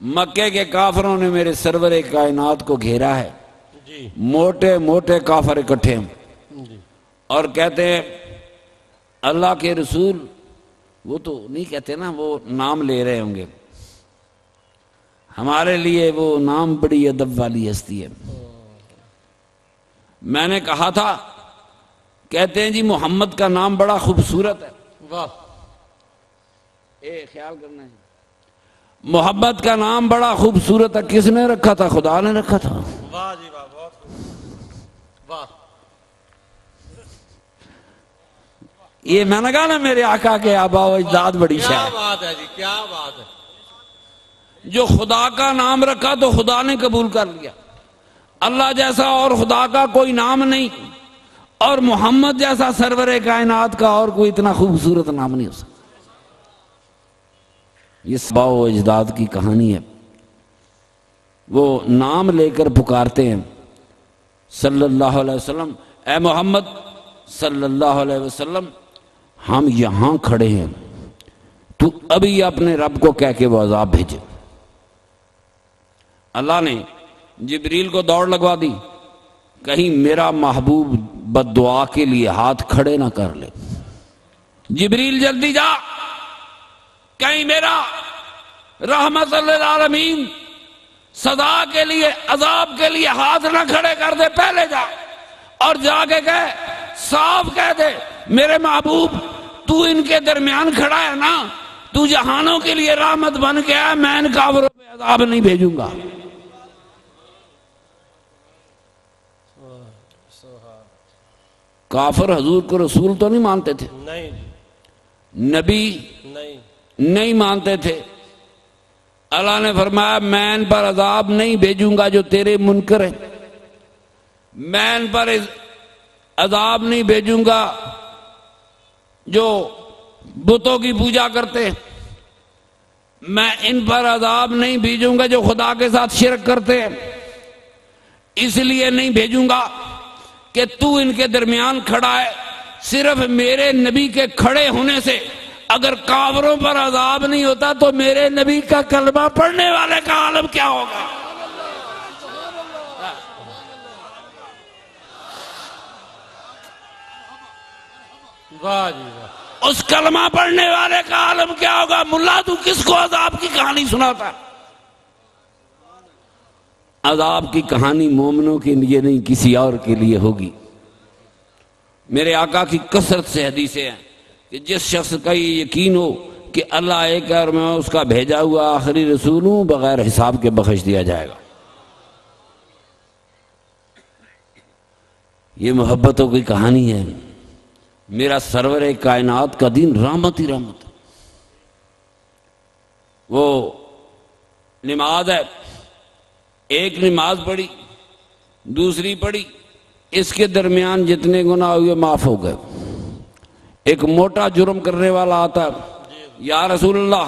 مکے کے کافروں نے میرے سرور کائنات کو گھیرا ہے، جی موٹے موٹے کافر اکٹھے ہیں جی اور کہتے ہیں اللہ کے رسول، وہ تو نہیں کہتے نا، وہ نام لے رہے ہوں گے، ہمارے لیے وہ نام بڑی ادب والی ہستی ہے۔ میں نے کہا تھا، کہتے ہیں جی محمد کا نام بڑا خوبصورت ہے۔ واہ خیال کرنا ہے، محمد کا نام بڑا خوبصورت ہے، کس نے رکھا تھا؟ خدا نے رکھا تھا۔ واہ جی واہ، بہت خوب، واہ یہ میں نے کہا نا میرے آقا کے آبا و اجداد بڑی کیا شاہ، بات ہے جی، کیا بات ہے۔ جو خدا کا نام رکھا تو خدا نے قبول کر لیا۔ اللہ جیسا اور خدا کا کوئی نام نہیں، اور محمد جیسا سرور کائنات کا اور کوئی اتنا خوبصورت نام نہیں ہو سکتا۔ یہ آبا و اجداد کی کہانی ہے، وہ نام لے کر پکارتے ہیں صلی اللہ علیہ وسلم، اے محمد صلی اللہ علیہ وسلم، ہم یہاں کھڑے ہیں، تو ابھی اپنے رب کو کہہ کے وہ عذاب بھیجے۔ اللہ نے جبریل کو دوڑ لگوا دی، کہیں میرا محبوب بد دعا کے لیے ہاتھ کھڑے نہ کر لے، جبریل جلدی جا، کہیں میرا رحمت للعالمین سزا کے لیے، عذاب کے لیے ہاتھ نہ کھڑے کر دے، پہلے جا اور جا کے کہے، صاف کہہ دے میرے محبوب تو ان کے درمیان کھڑا ہے نا، تو جہانوں کے لیے رحمت بن کے آیا، میں ان کافروں پہ عذاب نہیں بھیجوں گا۔ کافر حضور کو رسول تو نہیں مانتے تھے، نہیں نبی نہیں، نہیں مانتے تھے۔ اللہ نے فرمایا میں ان پر عذاب نہیں بھیجوں گا جو تیرے منکر ہیں، میں ان پر عذاب نہیں بھیجوں گا جو بتوں کی پوجا کرتے ہیں، میں ان پر عذاب نہیں بھیجوں گا جو خدا کے ساتھ شرک کرتے ہیں، اس لیے نہیں بھیجوں گا کہ تو ان کے درمیان کھڑا ہے۔ صرف میرے نبی کے کھڑے ہونے سے اگر کافروں پر عذاب نہیں ہوتا تو میرے نبی کا کلمہ پڑھنے والے کا عالم کیا ہوگا؟ واہ جی واہ، اس کلمہ پڑھنے والے کا عالم کیا ہوگا؟ ملا تو کس کو عذاب کی کہانی سناتا؟ عذاب کی کہانی مومنوں کے لیے نہیں، کسی اور کے لیے ہوگی۔ میرے آقا کی کثرت سے حدیثیں ہیں کہ جس شخص کا یہ یقین ہو کہ اللہ ایک ہے اور میں اس کا بھیجا ہوا آخری رسول ہوں، بغیر حساب کے بخش دیا جائے گا۔ یہ محبتوں کی کہانی ہے۔ میرا سرور کائنات کا دین رحمت ہی رحمت ہے۔ وہ نماز ہے، ایک نماز پڑھی، دوسری پڑھی، اس کے درمیان جتنے گناہ ہوئے معاف ہو گئے۔ ایک موٹا جرم کرنے والا آتا ہے، یا رسول اللہ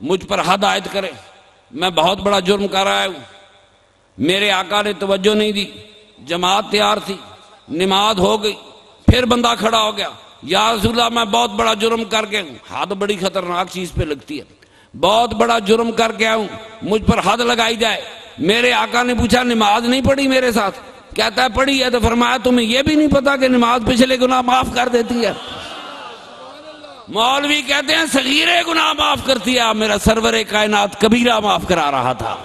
مجھ پر حد عائد کرے، میں بہت بڑا جرم کر رہا ہوں۔ میرے آقا نے توجہ نہیں دی، جماعت تیار تھی، نماز ہو گئی، پھر بندہ کھڑا ہو گیا، یا رسول اللہ میں بہت بڑا جرم کر کے ہوں۔ حد بڑی خطرناک چیز پہ لگتی ہے، بہت بڑا جرم کر کے ہوں، مجھ پر حد لگائی جائے۔ میرے آقا نے پوچھا نماز نہیں پڑھی میرے ساتھ؟ کہتا ہے پڑھی ہے۔ تو فرمایا تمہیں یہ بھی نہیں پتا کہ نماز پچھلے گناہ معاف کر دیتی ہے؟ مولوی کہتے ہیں صغیرے گناہ معاف کرتی ہے، میرا سرور کائنات کبیرہ معاف کرا رہا تھا۔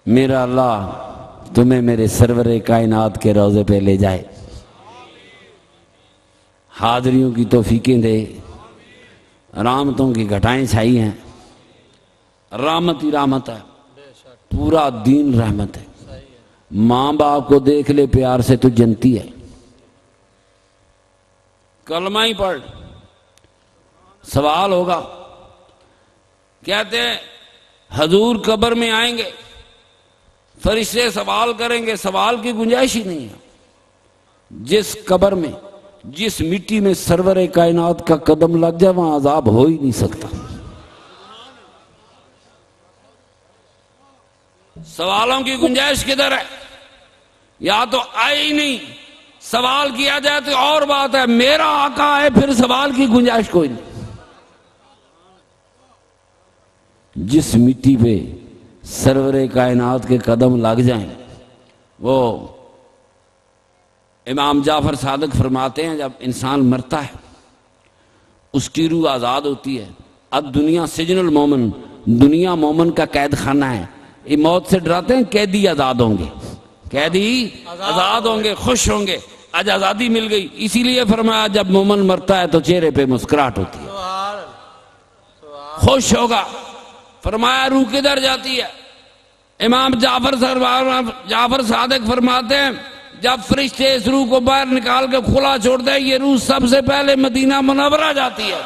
میرا اللہ تمہیں میرے سرور کائنات کے روضے پہ لے جائے، حاضریوں کی توفیقیں دے، رحمتوں کی گھٹائیں چھائی ہیں۔ رحمت ہی رحمت ہے، پورا دین رحمت ہے۔ ماں باپ کو دیکھ لے پیار سے تو جنتی ہے، کلمہ ہی پڑھ۔ سوال ہوگا، کہتے ہیں حضور قبر میں آئیں گے، فرشتے سوال کریں گے، سوال کی گنجائش ہی نہیں ہے۔ جس قبر میں جس مٹی میں سرور کائنات کا قدم لگ جائے وہاں عذاب ہو ہی نہیں سکتا. سوالوں کی گنجائش کدھر ہے؟ یا تو آئے ہی نہیں. سوال کیا جائے تو اور بات ہے، میرا آقا ہے پھر سوال کی گنجائش کوئی نہیں. جس مٹی پہ سرور کائنات کے قدم لگ جائیں، وہ امام جعفر صادق فرماتے ہیں جب انسان مرتا ہے اس کی روح آزاد ہوتی ہے. اب دنیا سجن المومن، دنیا مومن کا قید خانہ ہے. یہ موت سے ڈراتے ہیں قیدی آزاد ہوں گے، قیدی آزاد ہوں گے، خوش ہوں گے، آج آزادی مل گئی. اسی لیے فرمایا جب مومن مرتا ہے تو چہرے پہ مسکراہٹ ہوتی ہے، خوش ہوگا. فرمایا روح کدھر جاتی ہے؟ امام جعفر صادق فرماتے ہیں جب فرشتے اس روح کو باہر نکال کے کھلا چھوڑ دیں یہ روح سب سے پہلے مدینہ منورہ جاتی ہے.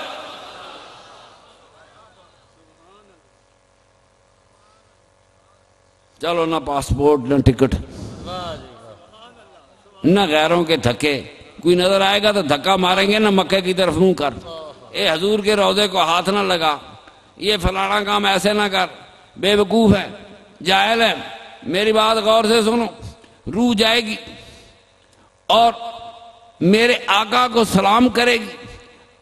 چلو نہ پاسپورٹ نہ ٹکٹ نہ غیروں کے دھکے. کوئی نظر آئے گا تو دھکا ماریں گے، نہ مکے کی طرف منہ کر، اے حضور کے روضے کو ہاتھ نہ لگا، یہ فلانا کام ایسے نہ کر، بے وقوف ہے، جاہل ہے. میری بات غور سے سنو. روح جائے گی اور میرے آقا کو سلام کرے گی.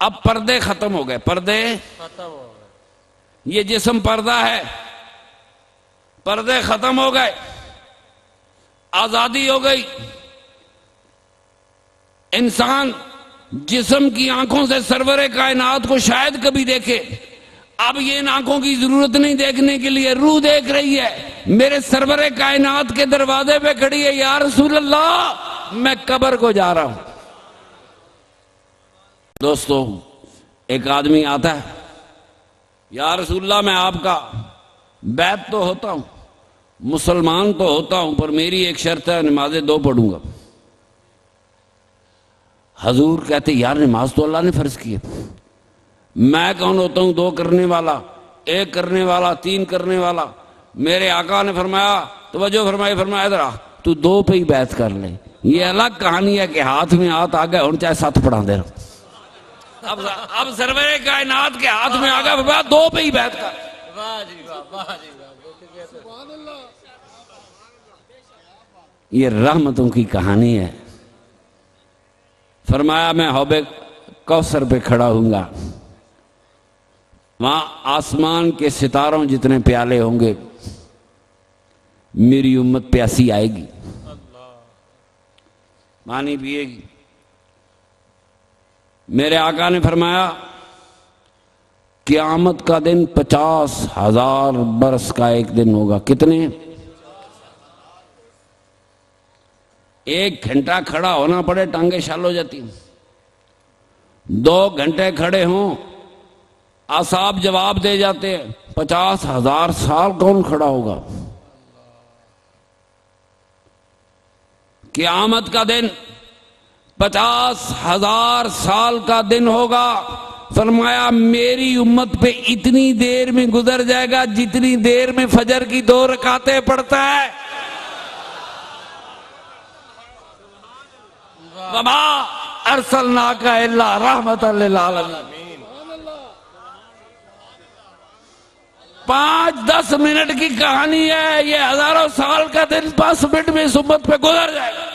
اب پردے ختم ہو گئے، پردے ختم ہو گئے. یہ جسم پردہ ہے، پردے ختم ہو گئے، آزادی ہو گئی. انسان جسم کی آنکھوں سے سرور کائنات کو شاید کبھی دیکھے، اب یہ ان آنکھوں کی ضرورت نہیں دیکھنے کے لیے. روح دیکھ رہی ہے، میرے سرور کائنات کے دروازے پہ کھڑی ہے، یا رسول اللہ میں قبر کو جا رہا ہوں. دوستو ایک آدمی آتا ہے، یا رسول اللہ میں آپ کا بیعت تو ہوتا ہوں، مسلمان تو ہوتا ہوں، پر میری ایک شرط ہے، نمازیں 2 پڑھوں گا. حضور کہتے یار نماز تو اللہ نے فرض کی ہے، میں کون ہوتا ہوں 2 کرنے والا، 1 کرنے والا، 3 کرنے والا. میرے آقا نے فرمایا، توجہ فرمائی، فرمایا ادھر آ، تو 2 پہ ہی بیعت کر لے. یہ الگ کہانی ہے کہ ہاتھ میں ہاتھ آ گئے اور چاہے 7 پڑھا دے رہا. اب سرور کائنات کے ہاتھ میں آ گیا، 2 پہ ہی بیعت کر. یہ رحمتوں کی کہانی ہے. فرمایا میں حوض کوثر پہ کھڑا ہوں گا، وہاں آسمان کے ستاروں جتنے پیالے ہوں گے، میری امت پیاسی آئے گی، پانی پیے گی. میرے آقا نے فرمایا قیامت کا دن 50,000 برس کا ایک دن ہوگا. کتنے؟ 1 گھنٹہ کھڑا ہونا پڑے ٹانگیں شال ہو جاتی، 2 گھنٹے کھڑے ہوں اعصاب جواب دے جاتے ہیں. 50,000 سال کون کھڑا ہوگا؟ قیامت کا دن 50,000 سال کا دن ہوگا. فرمایا میری امت پہ اتنی دیر میں گزر جائے گا جتنی دیر میں فجر کی 2 رکعتیں پڑھتا ہے. وما ارسلناک الا رحمۃ للعالمین. 5-10 منٹ کی کہانی ہے، یہ ہزاروں سال کا دن 5 منٹ میں اس امت پہ گزر جائے گا.